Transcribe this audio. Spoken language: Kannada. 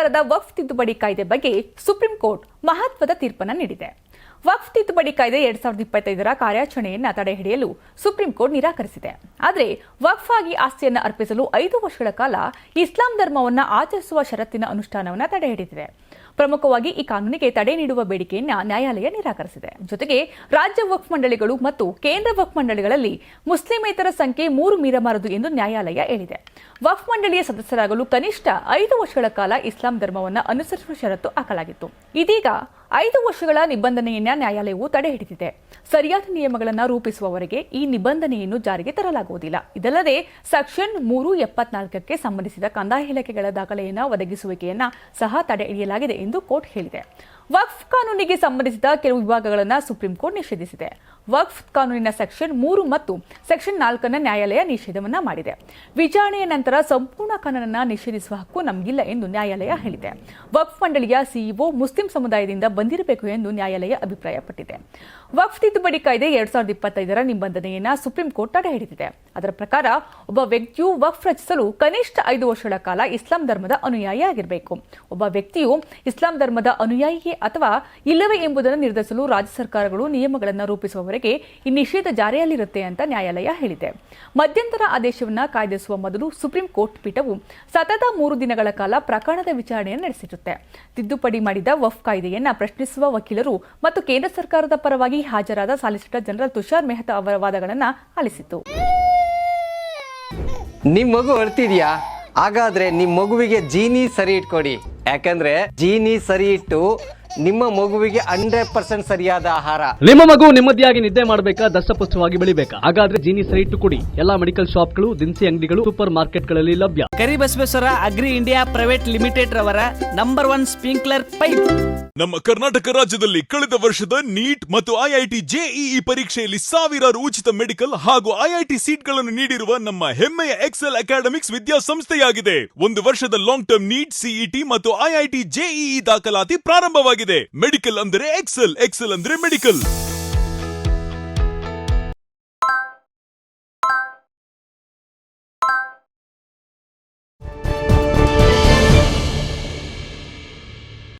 ಸರ್ಕಾರದ ವಕ್ಫ್ ತಿದ್ದುಪಡಿ ಕಾಯ್ದೆ ಬಗ್ಗೆ ಸುಪ್ರೀಂ ಕೋರ್ಟ್ ಮಹತ್ವದ ತೀರ್ಪನ್ನು ನೀಡಿದೆ. ವಕ್ಫ್ ತಿದ್ದುಪಡಿ ಕಾಯ್ದೆ 2025ರ ಕಾರ್ಯಾಚರಣೆಯನ್ನು ತಡೆಹಿಡಿಯಲು ಸುಪ್ರೀಂ ಕೋರ್ಟ್ ನಿರಾಕರಿಸಿದೆ. ಆದರೆ ವಕ್ಫ್ ಆಗಿ ಆಸ್ತಿಯನ್ನು ಅರ್ಪಿಸಲು 5 ವರ್ಷಗಳ ಕಾಲ ಇಸ್ಲಾಂ ಧರ್ಮವನ್ನು ಆಚರಿಸುವ ಷರತ್ತಿನ ಅನುಷ್ಠಾನವನ್ನು ತಡೆಹಿಡಿದಿದೆ. ಪ್ರಮುಖವಾಗಿ ಈ ಕಾನೂನಿಗೆ ತಡೆ ನೀಡುವ ಬೇಡಿಕೆಯನ್ನು ನ್ಯಾಯಾಲಯ ನಿರಾಕರಿಸಿದೆ. ಜೊತೆಗೆ ರಾಜ್ಯ ವಕ್ಫ್ ಮಂಡಳಿಗಳು ಮತ್ತು ಕೇಂದ್ರ ವಕ್ಫ್ ಮಂಡಳಿಗಳಲ್ಲಿ ಮುಸ್ಲಿಮೇತರ ಸಂಖ್ಯೆ 3 ಮೀರಬಾರದು ಎಂದು ನ್ಯಾಯಾಲಯ ಹೇಳಿದೆ. ವಕ್ಫ್ ಮಂಡಳಿಯ ಸದಸ್ಯರಾಗಲು ಕನಿಷ್ಠ 5 ವರ್ಷಗಳ ಕಾಲ ಇಸ್ಲಾಂ ಧರ್ಮವನ್ನು ಅನುಸರಿಸುವ ಷರತ್ತು ಹಾಕಲಾಗಿತ್ತು. ಇದೀಗ 5 ವರ್ಷಗಳ ನಿಬಂಧನೆಯನ್ನ ನ್ಯಾಯಾಲಯವು ತಡೆ ಹಿಡಿದಿದೆ. ಸರಿಯಾದ ನಿಯಮಗಳನ್ನು ರೂಪಿಸುವವರೆಗೆ ಈ ನಿಬಂಧನೆಯನ್ನು ಜಾರಿಗೆ ತರಲಾಗುವುದಿಲ್ಲ. ಇದಲ್ಲದೆ ಸೆಕ್ಷನ್ 374ಕ್ಕೆ ಸಂಬಂಧಿಸಿದ ಕಂದಾಯ ಇಲಾಖೆಗಳ ದಾಖಲೆಯನ್ನು ಒದಗಿಸುವಿಕೆಯನ್ನು ಸಹ ತಡೆ ಹಿಡಿಯಲಾಗಿದೆ ಎಂದು ಕೋರ್ಟ್ ಹೇಳಿದೆ. ವಕ್ಫ್ ಕಾನೂನಿಗೆ ಸಂಬಂಧಿಸಿದ ಕೆಲವು ವಿಭಾಗಗಳನ್ನು ಸುಪ್ರೀಂ ಕೋರ್ಟ್ ನಿಷೇಧಿಸಿದೆ. ವಕ್ಫ್ ಕಾನೂನಿನ ಸೆಕ್ಷನ್ 3 ಮತ್ತು ಸೆಕ್ಷನ್ 4 ನ್ಯಾಯಾಲಯ ನಿಷೇಧವನ್ನ ಮಾಡಿದೆ. ವಿಚಾರಣೆಯ ನಂತರ ಸಂಪೂರ್ಣ ಕಾನೂನನ್ನು ನಿಷೇಧಿಸುವ ಹಕ್ಕು ನಮಗಿಲ್ಲ ಎಂದು ನ್ಯಾಯಾಲಯ ಹೇಳಿದೆ. ವಕ್ಫ್ ಮಂಡಳಿಯ ಸಿಇಒ ಮುಸ್ಲಿಂ ಸಮುದಾಯದಿಂದ ಬಂದಿರಬೇಕು ಎಂದು ನ್ಯಾಯಾಲಯ ಅಭಿಪ್ರಾಯಪಟ್ಟಿದೆ. ವಕ್ಫ್ ತಿದ್ದುಪಡಿ ಕಾಯ್ದೆ 2025ರ ನಿಬಂಧನೆಯನ್ನು ಸುಪ್ರೀಂ ಕೋರ್ಟ್ ತಡೆ ಹಿಡಿದಿದೆ. ಅದರ ಪ್ರಕಾರ ಒಬ್ಬ ವ್ಯಕ್ತಿಯು ವಕ್ಫ್ ರಚಿಸಲು ಕನಿಷ್ಠ 5 ವರ್ಷಗಳ ಕಾಲ ಇಸ್ಲಾಂ ಧರ್ಮದ ಅನುಯಾಯಿ ಆಗಿರಬೇಕು. ಒಬ್ಬ ವ್ಯಕ್ತಿಯು ಇಸ್ಲಾಂ ಧರ್ಮದ ಅನುಯಾಯಿಯೇ ಅಥವಾ ಇಲ್ಲವೇ ಎಂಬುದನ್ನು ನಿರ್ಧರಿಸಲು ರಾಜ್ಯ ಸರ್ಕಾರಗಳು ನಿಯಮಗಳನ್ನು ರೂಪಿಸುವವರೆಗೆ ಈ ನಿಷೇಧ ಜಾರಿಯಲ್ಲಿರುತ್ತೆ ಅಂತ ನ್ಯಾಯಾಲಯ ಹೇಳಿದೆ. ಮಧ್ಯಂತರ ಆದೇಶವನ್ನು ಕಾಯ್ದಿರಿಸುವ ಮೊದಲು ಸುಪ್ರೀಂ ಕೋರ್ಟ್ ಪೀಠವು ಸತತ 3 ದಿನಗಳ ಕಾಲ ಪ್ರಕರಣದ ವಿಚಾರಣೆಯನ್ನು ನಡೆಸಿರುತ್ತೆ. ತಿದ್ದುಪಡಿ ಮಾಡಿದ ವಕ್ಫ್ ಕಾಯ್ದೆಯನ್ನು ಪ್ರಶ್ನಿಸುವ ವಕೀಲರು ಮತ್ತು ಕೇಂದ್ರ ಸರ್ಕಾರದ ಪರವಾಗಿ ಹಾಜರಾದ ಸಾಲಿಸಿಟರ್ ಜನರಲ್ ತುಷಾರ್ ಮೆಹ್ತಾ ಅವರ ವಾದಗಳನ್ನು ಆಲಿಸಿತು. ನಿಮ್ ಮಗು ಅಳ್ತಿದ್ಯಾ? ಹಾಗಾದ್ರೆ ನಿಮ್ ಮಗುವಿಗೆ ಜೀನಿ ಸರಿ ಇಟ್ಕೊಡಿ. ಯಾಕಂದ್ರೆ ಜೀನಿ ಸರಿ ಇಟ್ಟು ನಿಮ್ಮ ಮಗುವಿಗೆ 100% ಸರಿಯಾದ ಆಹಾರ. ನಿಮ್ಮ ಮಗು ನೆಮ್ಮದಿಯಾಗಿ ನಿದ್ದೆ ಮಾಡಬೇಕಾ, ದಷ್ಟಪುಷ್ಟವಾಗಿ ಬೆಳಿಬೇಕಾ? ಹಾಗಾದ್ರೆ ಜೀನಿ ಸರಿ ಇಟ್ಟು ಕೊಡಿ. ಎಲ್ಲಾ ಮೆಡಿಕಲ್ ಶಾಪ್ಗಳು, ದಿನಸಿ ಅಂಗಡಿಗಳು, ಸೂಪರ್ ಮಾರ್ಕೆಟ್ಗಳಲ್ಲಿ ಲಭ್ಯ. Karibasaveshwara agri India private limited ರವರ ನಂಬರ್ 1 ಸ್ಪ್ರಿಂಕ್ಲರ್ ಪೈಪ್. ನಮ್ಮ ಕರ್ನಾಟಕ ರಾಜ್ಯದಲ್ಲಿ ಕಳೆದ ವರ್ಷದ ನೀಟ್ ಮತ್ತು ಐಐಟಿ ಜೆಇಇ ಪರೀಕ್ಷೆಯಲ್ಲಿ ಸಾವಿರಾರು ಉಚಿತ ಮೆಡಿಕಲ್ ಹಾಗೂ ಐಐಟಿ ಸೀಟ್ಗಳನ್ನು ನೀಡಿರುವ ನಮ್ಮ ಹೆಮ್ಮೆಯ ಎಕ್ಸೆಲ್ ಅಕಾಡೆಮಿಕ್ಸ್ ವಿದ್ಯಾಸಂಸ್ಥೆಯಾಗಿದೆ. 1 ವರ್ಷದ ಲಾಂಗ್ ಟರ್ಮ್ ನೀಟ್, ಸಿಇಟಿ ಮತ್ತು ಐಐಟಿ ಜೆಇಇ ದಾಖಲಾತಿ ಪ್ರಾರಂಭವಾಗಿದೆ. ಮೆಡಿಕಲ್ ಅಂದರೆ ಎಕ್ಸೆಲ್, ಎಕ್ಸೆಲ್ ಅಂದರೆ ಮೆಡಿಕಲ್.